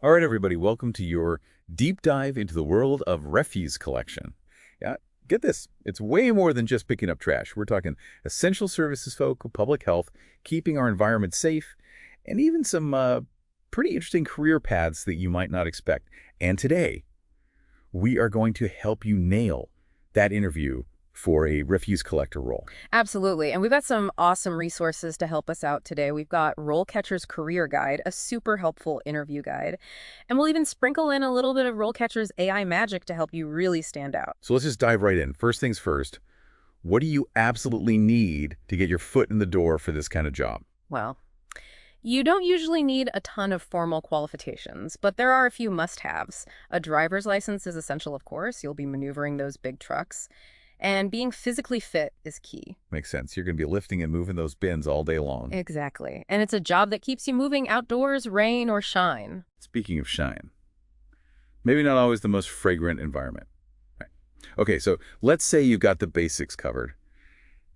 All right, everybody, welcome to your deep dive into the world of refuse collection. Yeah, get this. It's way more than just picking up trash. We're talking essential services folk, public health, keeping our environment safe, and even some pretty interesting career paths that you might not expect. And today, we are going to help you nail that interview for a refuse collector role. Absolutely. And we've got some awesome resources to help us out today. We've got RoleCatcher's Career Guide, a super helpful interview guide. And we'll even sprinkle in a little bit of RoleCatcher's AI magic to help you really stand out. So let's just dive right in. First things first, what do you absolutely need to get your foot in the door for this kind of job? Well, you don't usually need a ton of formal qualifications, but there are a few must-haves. A driver's license is essential, of course. You'll be maneuvering those big trucks. And being physically fit is key. Makes sense. You're going to be lifting and moving those bins all day long. Exactly. And it's a job that keeps you moving outdoors, rain or shine. Speaking of shine, maybe not always the most fragrant environment. Right. Okay, so let's say you've got the basics covered.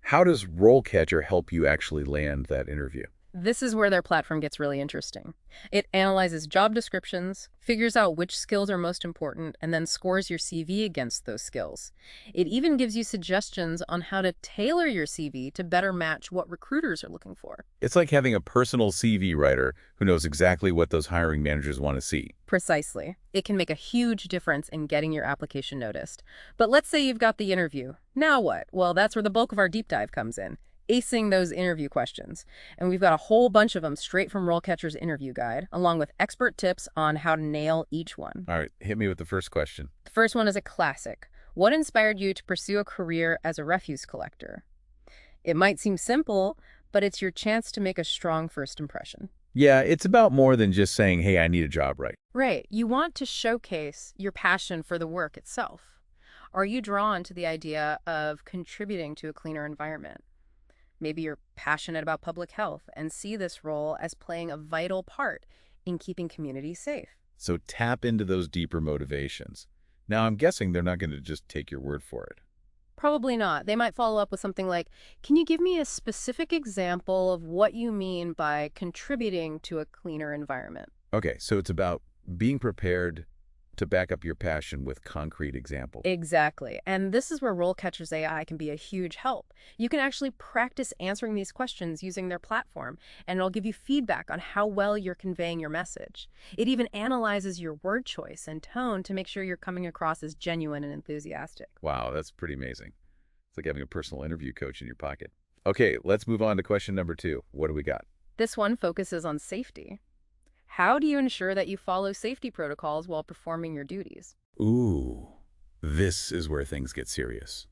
How does RoleCatcher help you actually land that interview? This is where their platform gets really interesting. It analyzes job descriptions, figures out which skills are most important, and then scores your CV against those skills. It even gives you suggestions on how to tailor your CV to better match what recruiters are looking for. It's like having a personal CV writer who knows exactly what those hiring managers want to see. Precisely. It can make a huge difference in getting your application noticed. But let's say you've got the interview. Now what? Well, that's where the bulk of our deep dive comes in. Acing those interview questions. And we've got a whole bunch of them straight from RoleCatcher's interview guide, along with expert tips on how to nail each one. All right, hit me with the first question. The first one is a classic. What inspired you to pursue a career as a refuse collector? It might seem simple, but it's your chance to make a strong first impression. Yeah, it's about more than just saying, hey, I need a job, right? Right. You want to showcase your passion for the work itself. Are you drawn to the idea of contributing to a cleaner environment? Maybe you're passionate about public health and see this role as playing a vital part in keeping communities safe. So tap into those deeper motivations. Now, I'm guessing they're not going to just take your word for it. Probably not. They might follow up with something like, can you give me a specific example of what you mean by contributing to a cleaner environment? Okay, so it's about being prepared to back up your passion with concrete examples. Exactly. And this is where RoleCatcher's AI can be a huge help. You can actually practice answering these questions using their platform, and it'll give you feedback on how well you're conveying your message. It even analyzes your word choice and tone to make sure you're coming across as genuine and enthusiastic. Wow, that's pretty amazing. It's like having a personal interview coach in your pocket. Okay, let's move on to question number 2. What do we got? This one focuses on safety. How do you ensure that you follow safety protocols while performing your duties? Ooh, this is where things get serious.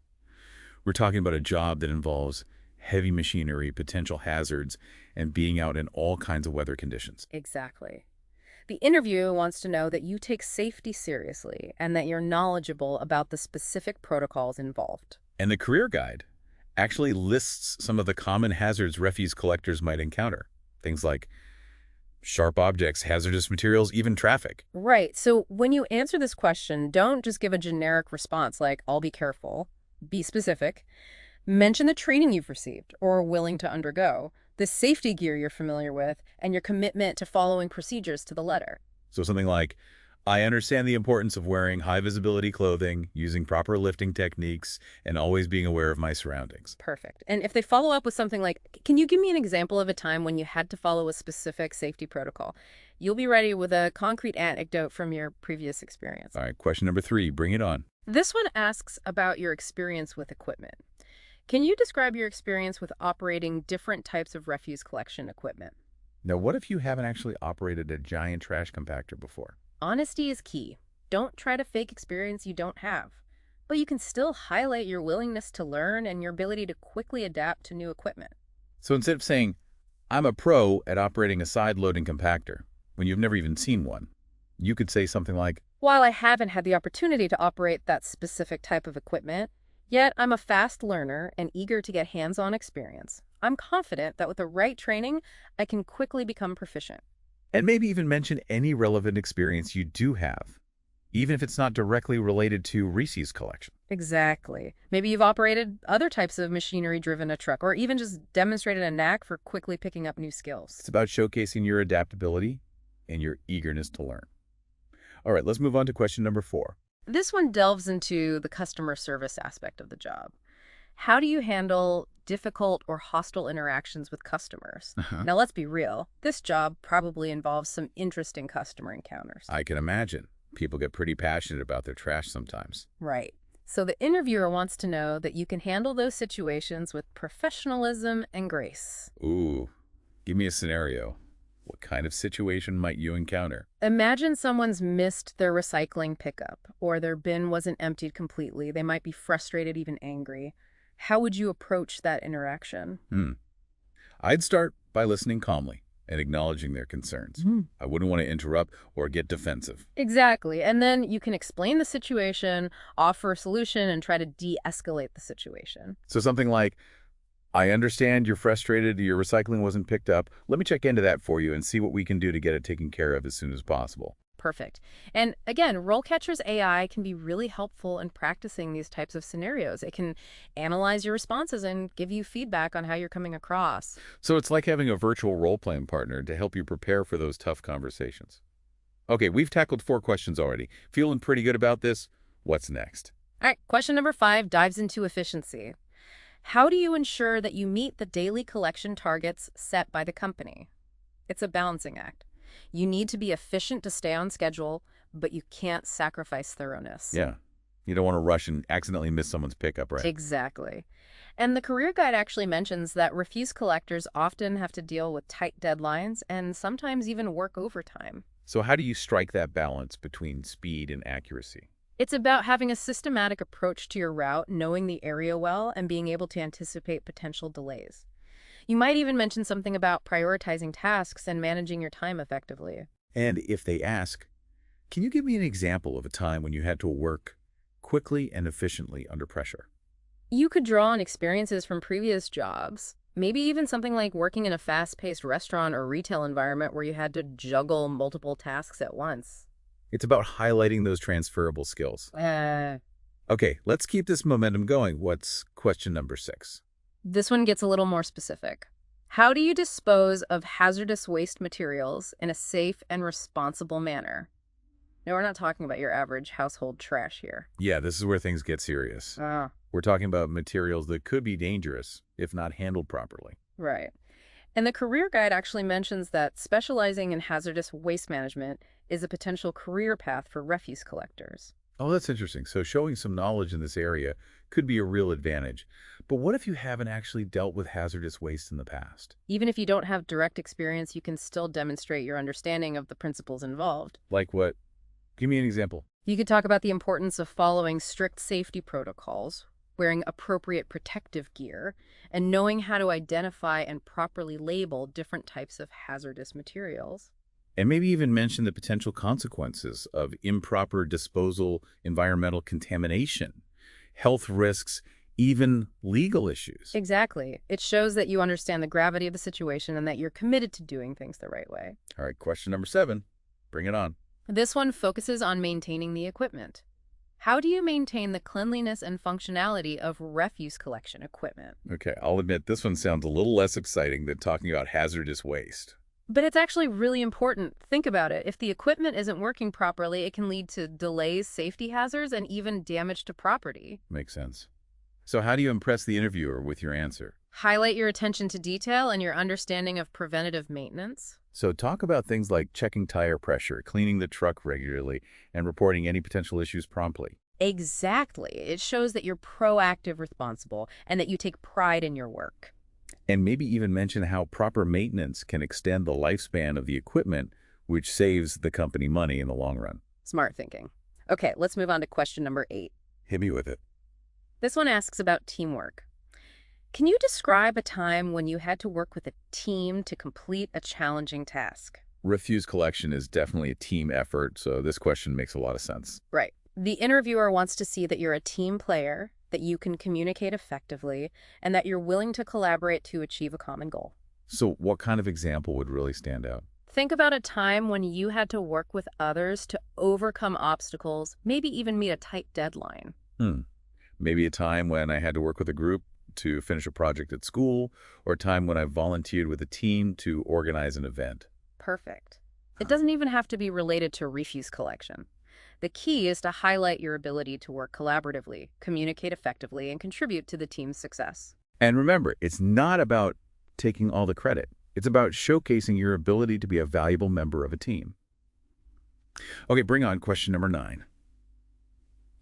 We're talking about a job that involves heavy machinery, potential hazards, and being out in all kinds of weather conditions. Exactly. The interviewer wants to know that you take safety seriously and that you're knowledgeable about the specific protocols involved. And the career guide actually lists some of the common hazards refuse collectors might encounter. Things like sharp objects, hazardous materials, even traffic. Right. So when you answer this question, don't just give a generic response like, I'll be careful. Be specific. Mention the training you've received or are willing to undergo, the safety gear you're familiar with, and your commitment to following procedures to the letter. So something like, I understand the importance of wearing high-visibility clothing, using proper lifting techniques, and always being aware of my surroundings. Perfect. And if they follow up with something like, can you give me an example of a time when you had to follow a specific safety protocol? You'll be ready with a concrete anecdote from your previous experience. All right, question number 3, bring it on. This one asks about your experience with equipment. Can you describe your experience with operating different types of refuse collection equipment? Now, what if you haven't actually operated a giant trash compactor before? Honesty is key. Don't try to fake experience you don't have. But you can still highlight your willingness to learn and your ability to quickly adapt to new equipment. So instead of saying, I'm a pro at operating a side-loading compactor, when you've never even seen one, you could say something like, While I haven't had the opportunity to operate that specific type of equipment, yet I'm a fast learner and eager to get hands-on experience. I'm confident that with the right training, I can quickly become proficient. and maybe even mention any relevant experience you do have, even if it's not directly related to refuse collection. Exactly. Maybe you've operated other types of machinery driven a truck, or even just demonstrated a knack for quickly picking up new skills. It's about showcasing your adaptability and your eagerness to learn. All right, let's move on to question number 4. This one delves into the customer service aspect of the job. How do you handle difficult or hostile interactions with customers? Uh-huh. Now, let's be real. This job probably involves some interesting customer encounters. I can imagine. People get pretty passionate about their trash sometimes. Right. So the interviewer wants to know that you can handle those situations with professionalism and grace. Ooh, give me a scenario. What kind of situation might you encounter? Imagine someone's missed their recycling pickup, or their bin wasn't emptied completely. They might be frustrated, even angry. How would you approach that interaction? I'd start by listening calmly and acknowledging their concerns. I wouldn't want to interrupt or get defensive. Exactly. And then you can explain the situation, offer a solution, and try to de-escalate the situation. So something like, I understand you're frustrated, your recycling wasn't picked up. Let me check into that for you and see what we can do to get it taken care of as soon as possible. Perfect. And again, RoleCatcher's AI can be really helpful in practicing these types of scenarios. It can analyze your responses and give you feedback on how you're coming across. So it's like having a virtual role-playing partner to help you prepare for those tough conversations. Okay, we've tackled 4 questions already. Feeling pretty good about this? What's next? All right, question number 5 dives into efficiency. How do you ensure that you meet the daily collection targets set by the company? It's a balancing act. You need to be efficient to stay on schedule, but you can't sacrifice thoroughness. Yeah, you don't want to rush and accidentally miss someone's pickup, right? Exactly. And the career guide actually mentions that refuse collectors often have to deal with tight deadlines and sometimes even work overtime. So how do you strike that balance between speed and accuracy? It's about having a systematic approach to your route, knowing the area well, and being able to anticipate potential delays. You might even mention something about prioritizing tasks and managing your time effectively. And if they ask, can you give me an example of a time when you had to work quickly and efficiently under pressure? You could draw on experiences from previous jobs, maybe even something like working in a fast-paced restaurant or retail environment where you had to juggle multiple tasks at once. It's about highlighting those transferable skills. Okay, let's keep this momentum going. What's question number 6? This one gets a little more specific. How do you dispose of hazardous waste materials in a safe and responsible manner? Now, we're not talking about your average household trash here. Yeah, this is where things get serious. We're talking about materials that could be dangerous if not handled properly. Right. And the career guide actually mentions that specializing in hazardous waste management is a potential career path for refuse collectors. Oh, that's interesting. So showing some knowledge in this area could be a real advantage. But what if you haven't actually dealt with hazardous waste in the past? Even if you don't have direct experience, you can still demonstrate your understanding of the principles involved. Like what? Give me an example. You could talk about the importance of following strict safety protocols, wearing appropriate protective gear, and knowing how to identify and properly label different types of hazardous materials. And maybe even mention the potential consequences of improper disposal, environmental contamination, health risks, even legal issues. Exactly. It shows that you understand the gravity of the situation and that you're committed to doing things the right way. All right, question number 7. Bring it on. This one focuses on maintaining the equipment. How do you maintain the cleanliness and functionality of refuse collection equipment? Okay, I'll admit this one sounds a little less exciting than talking about hazardous waste. But it's actually really important. Think about it. If the equipment isn't working properly, it can lead to delays, safety hazards, and even damage to property. Makes sense. So how do you impress the interviewer with your answer? Highlight your attention to detail and your understanding of preventative maintenance. So talk about things like checking tire pressure, cleaning the truck regularly, and reporting any potential issues promptly. Exactly. It shows that you're proactive, responsible, and that you take pride in your work. And maybe even mention how proper maintenance can extend the lifespan of the equipment, which saves the company money in the long run. Smart thinking. Okay, let's move on to question number 8. Hit me with it. This one asks about teamwork. Can you describe a time when you had to work with a team to complete a challenging task? Refuse collection is definitely a team effort, so this question makes a lot of sense. Right. The interviewer wants to see that you're a team player, that you can communicate effectively, and that you're willing to collaborate to achieve a common goal. So what kind of example would really stand out? Think about a time when you had to work with others to overcome obstacles, maybe even meet a tight deadline. Maybe a time when I had to work with a group to finish a project at school, or a time when I volunteered with a team to organize an event. Perfect. It doesn't even have to be related to refuse collection. The key is to highlight your ability to work collaboratively, communicate effectively, and contribute to the team's success. And remember, it's not about taking all the credit. It's about showcasing your ability to be a valuable member of a team. Okay, bring on question number 9.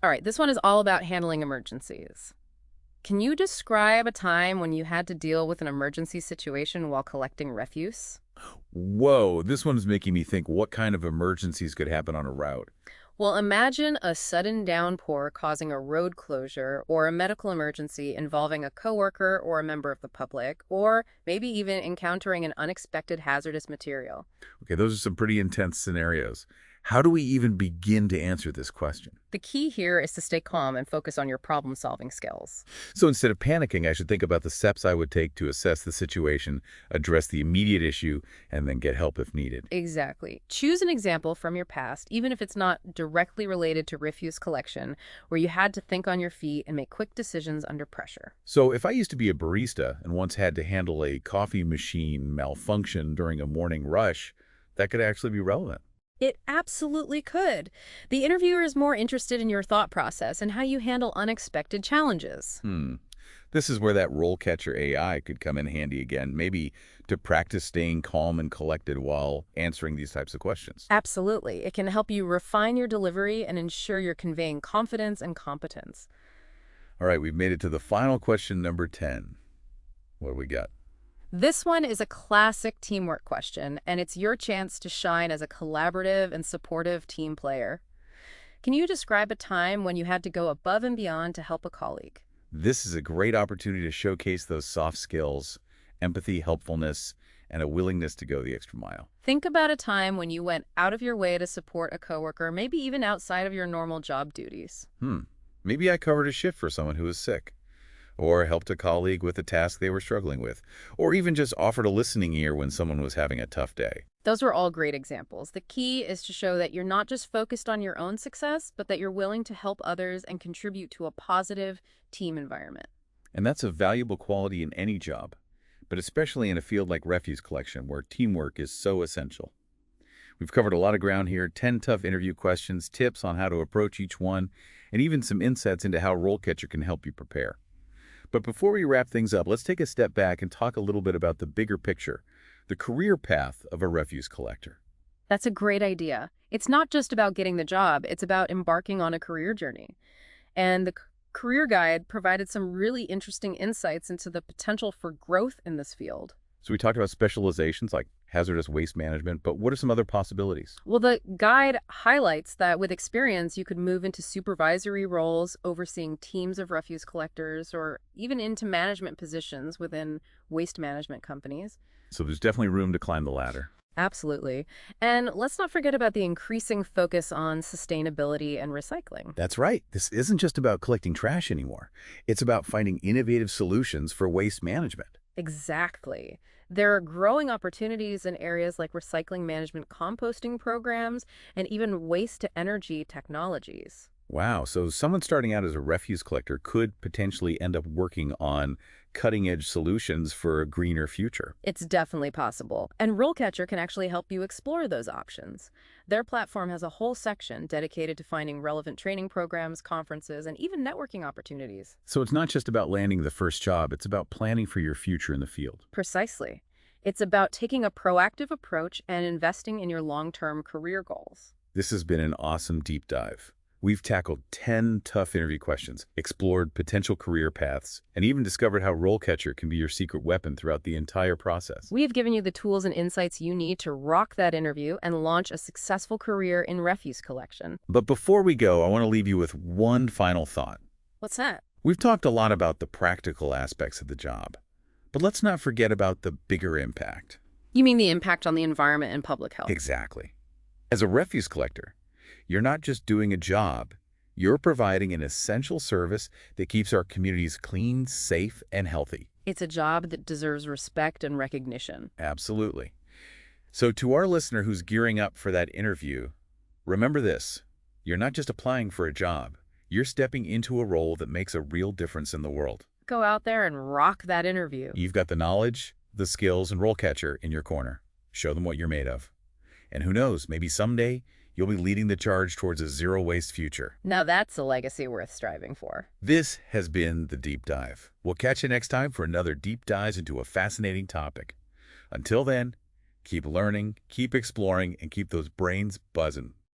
All right, this one is all about handling emergencies. Can you describe a time when you had to deal with an emergency situation while collecting refuse? Whoa, this one's making me think what kind of emergencies could happen on a route. Well, imagine a sudden downpour causing a road closure or a medical emergency involving a coworker or a member of the public, or maybe even encountering an unexpected hazardous material. Okay, those are some pretty intense scenarios. How do we even begin to answer this question? The key here is to stay calm and focus on your problem-solving skills. So instead of panicking, I should think about the steps I would take to assess the situation, address the immediate issue, and then get help if needed. Exactly. Choose an example from your past, even if it's not directly related to refuse collection, where you had to think on your feet and make quick decisions under pressure. So if I used to be a barista and once had to handle a coffee machine malfunction during a morning rush, that could actually be relevant. It absolutely could. The interviewer is more interested in your thought process and how you handle unexpected challenges. This is where that RoleCatcher AI could come in handy again, maybe to practice staying calm and collected while answering these types of questions. Absolutely. It can help you refine your delivery and ensure you're conveying confidence and competence. All right, we've made it to the final question, number 10. What do we got? This one is a classic teamwork question, and it's your chance to shine as a collaborative and supportive team player. Can you describe a time when you had to go above and beyond to help a colleague? This is a great opportunity to showcase those soft skills, empathy, helpfulness, and a willingness to go the extra mile. Think about a time when you went out of your way to support a coworker, maybe even outside of your normal job duties. Maybe I covered a shift for someone who was sick, or helped a colleague with a task they were struggling with, or even just offered a listening ear when someone was having a tough day. Those were all great examples. The key is to show that you're not just focused on your own success, but that you're willing to help others and contribute to a positive team environment. And that's a valuable quality in any job, but especially in a field like refuse collection, where teamwork is so essential. We've covered a lot of ground here, 10 tough interview questions, tips on how to approach each one, and even some insights into how RoleCatcher can help you prepare. But before we wrap things up, let's take a step back and talk a little bit about the bigger picture, the career path of a refuse collector. That's a great idea. It's not just about getting the job, it's about embarking on a career journey. And the career guide provided some really interesting insights into the potential for growth in this field. So we talked about specializations like hazardous waste management, but what are some other possibilities? Well, the guide highlights that with experience, you could move into supervisory roles, overseeing teams of refuse collectors, or even into management positions within waste management companies. So there's definitely room to climb the ladder. Absolutely. And let's not forget about the increasing focus on sustainability and recycling. That's right. This isn't just about collecting trash anymore. It's about finding innovative solutions for waste management. Exactly. There are growing opportunities in areas like recycling management composting programs and even waste-to-energy technologies. Wow, so someone starting out as a refuse collector could potentially end up working on cutting-edge solutions for a greener future. It's definitely possible, and RoleCatcher can actually help you explore those options. Their platform has a whole section dedicated to finding relevant training programs, conferences, and even networking opportunities. So it's not just about landing the first job, it's about planning for your future in the field. Precisely. It's about taking a proactive approach and investing in your long-term career goals. This has been an awesome deep dive. We've tackled 10 tough interview questions, explored potential career paths, and even discovered how RoleCatcher can be your secret weapon throughout the entire process. We have given you the tools and insights you need to rock that interview and launch a successful career in refuse collection. But before we go, I want to leave you with one final thought. What's that? We've talked a lot about the practical aspects of the job, but let's not forget about the bigger impact. You mean the impact on the environment and public health? Exactly. As a refuse collector, you're not just doing a job, you're providing an essential service that keeps our communities clean, safe, and healthy. It's a job that deserves respect and recognition. Absolutely. So to our listener who's gearing up for that interview, remember this: you're not just applying for a job, you're stepping into a role that makes a real difference in the world. Go out there and rock that interview. You've got the knowledge, the skills, and RoleCatcher in your corner. Show them what you're made of. And who knows, maybe someday you'll be leading the charge towards a zero-waste future. Now that's a legacy worth striving for. This has been The Deep Dive. We'll catch you next time for another deep dive into a fascinating topic. Until then, keep learning, keep exploring, and keep those brains buzzing.